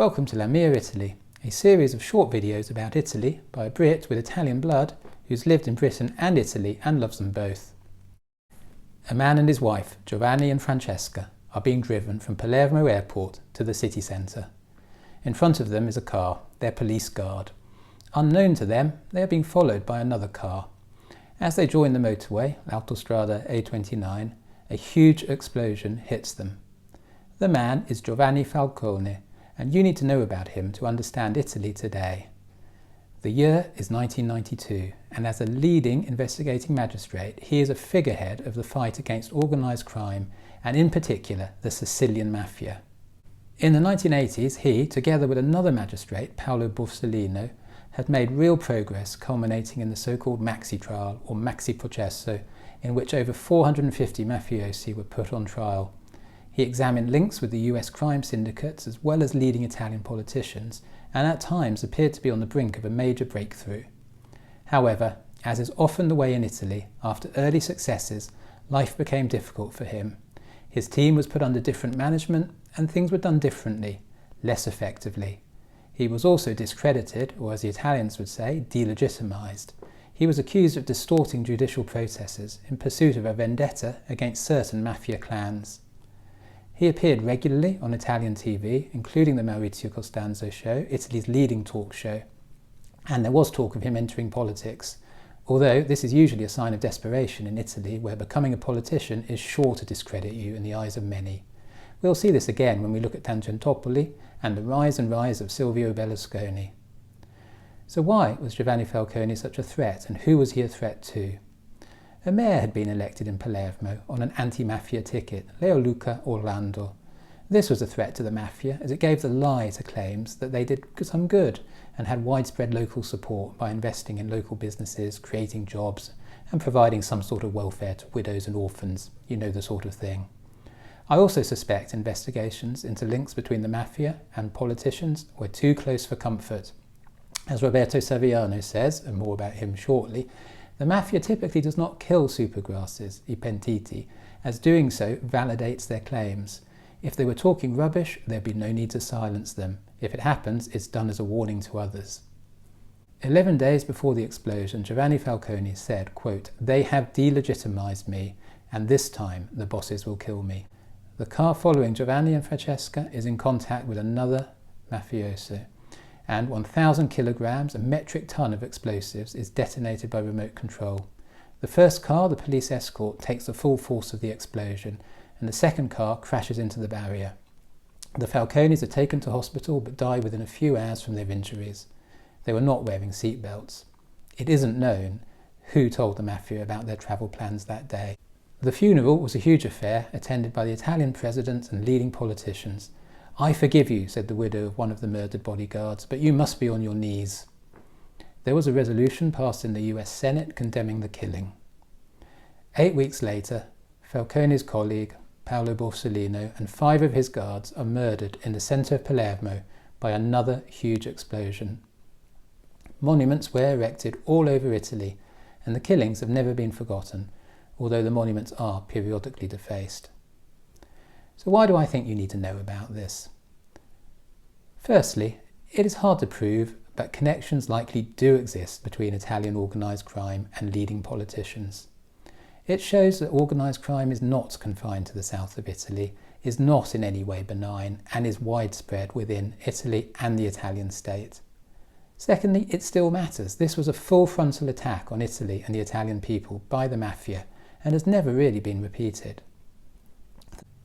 Welcome to La Mia Italy, a series of short videos about Italy by a Brit with Italian blood who's lived in Britain and Italy and loves them both. A man and his wife, Giovanni and Francesca, are being driven from Palermo Airport to the city centre. In front of them is a car, their police guard. Unknown to them, they are being followed by another car. As they join the motorway, l'autostrada A29, a huge explosion hits them. The man is Giovanni Falcone, and you need to know about him to understand Italy today. The year is 1992, and as a leading investigating magistrate, he is a figurehead of the fight against organised crime, and in particular the Sicilian Mafia. In the 1980s, he, together with another magistrate, Paolo Borsellino, had made real progress, culminating in the so-called Maxi trial, or Maxi processo, in which over 450 mafiosi were put on trial. He examined links with the US crime syndicates as well as leading Italian politicians, and at times appeared to be on the brink of a major breakthrough. However, as is often the way in Italy, after early successes, life became difficult for him. His team was put under different management, and things were done differently, less effectively. He was also discredited, or as the Italians would say, delegitimized. He was accused of distorting judicial processes in pursuit of a vendetta against certain mafia clans. He appeared regularly on Italian TV, including the Maurizio Costanzo show, Italy's leading talk show, and there was talk of him entering politics, although this is usually a sign of desperation in Italy, where becoming a politician is sure to discredit you in the eyes of many. We'll see this again when we look at Tangentopoli and the rise of Silvio Berlusconi. So why was Giovanni Falcone such a threat, and who was he a threat to? A mayor had been elected in Palermo on an anti-mafia ticket, Leoluca Orlando. This was a threat to the mafia, as it gave the lie to claims that they did some good and had widespread local support by investing in local businesses, creating jobs, and providing some sort of welfare to widows and orphans. You know the sort of thing. I also suspect investigations into links between the mafia and politicians were too close for comfort. As Roberto Saviano says, and more about him shortly, the mafia typically does not kill supergrasses, I pentiti, as doing so validates their claims. If they were talking rubbish, there'd be no need to silence them. If it happens, it's done as a warning to others. 11 days before the explosion, Giovanni Falcone said, quote, "They have delegitimized me, and this time the bosses will kill me." The car following Giovanni and Francesca is in contact with another mafioso, and 1,000 kilograms, a metric ton of explosives, is detonated by remote control. The first car, the police escort, takes the full force of the explosion, and the second car crashes into the barrier. The Falcones are taken to hospital but die within a few hours from their injuries. They were not wearing seatbelts. It isn't known who told the mafia about their travel plans that day. The funeral was a huge affair, attended by the Italian president and leading politicians. "I forgive you," said the widow of one of the murdered bodyguards, "but you must be on your knees." There was a resolution passed in the US Senate condemning the killing. 8 weeks later, Falcone's colleague, Paolo Borsellino, and 5 of his guards are murdered in the centre of Palermo by another huge explosion. Monuments were erected all over Italy, and the killings have never been forgotten, although the monuments are periodically defaced. So why do I think you need to know about this? Firstly, it is hard to prove, but connections likely do exist between Italian organised crime and leading politicians. It shows that organised crime is not confined to the south of Italy, is not in any way benign, and is widespread within Italy and the Italian state. Secondly, it still matters. This was a full frontal attack on Italy and the Italian people by the mafia, and has never really been repeated.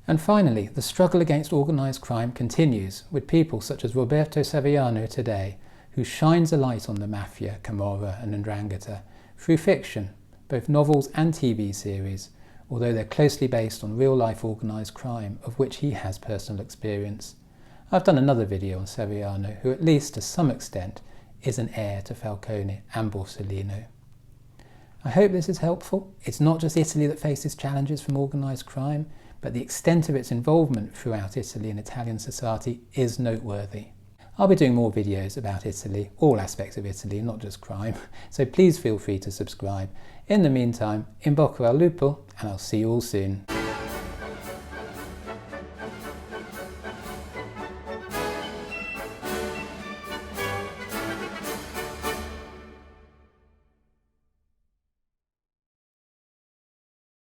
And finally, the struggle against organised crime continues with people such as Roberto Saviano today, who shines a light on the mafia, Camorra and 'Ndrangheta through fiction, both novels and TV series, although they're closely based on real-life organised crime, of which he has personal experience. I've done another video on Saviano, who at least to some extent is an heir to Falcone and Borsellino. I hope this is helpful. It's not just Italy that faces challenges from organised crime, but the extent of its involvement throughout Italy and Italian society is noteworthy. I'll be doing more videos about Italy, all aspects of Italy, not just crime, so please feel free to subscribe. In the meantime, in bocca al lupo, and I'll see you all soon.